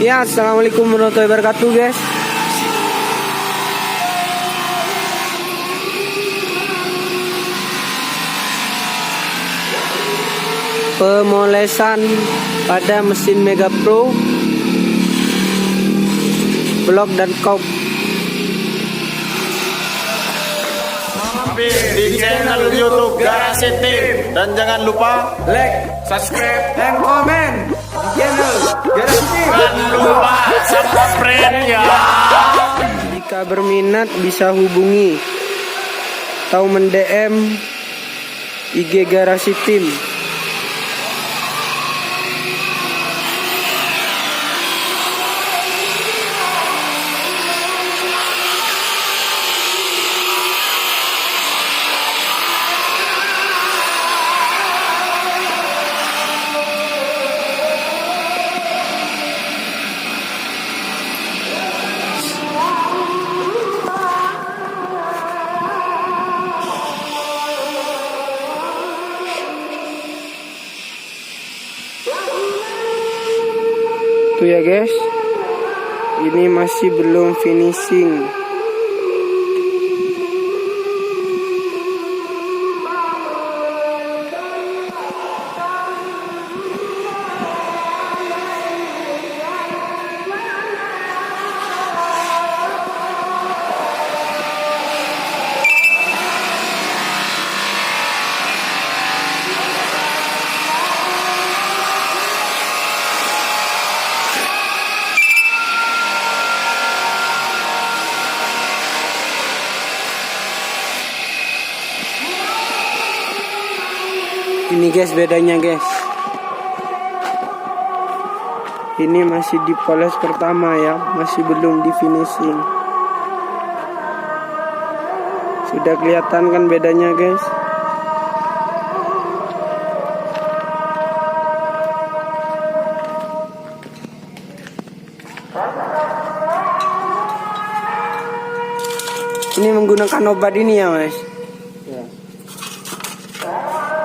Ya, assalamualaikum warahmatullahi wabarakatuh, guys. Pemolesan pada mesin Megapro, blok dan kop. Samapi di channel YouTube Garasi Tim, dan jangan lupa Like, subscribe dan komen di channel Garasi Tim. dan lupa subscribe ya. Jika berminat bisa hubungi atau mend-DM IG Garasi Tim. Tuh ya guys, ini masih belum finishing. Ini guys bedanya guys. Ini masih dipoles pertama ya, masih belum di finishing. Sudah kelihatan kan bedanya guys. Ini menggunakan obat ini ya mas.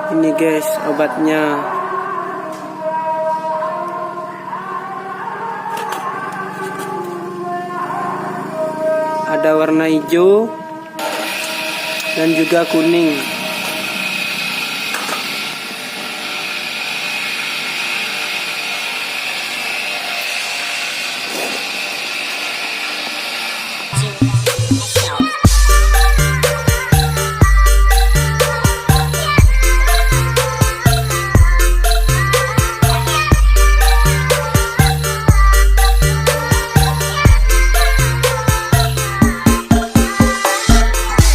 Ini guys obatnya. Ada warna hijau dan juga kuning.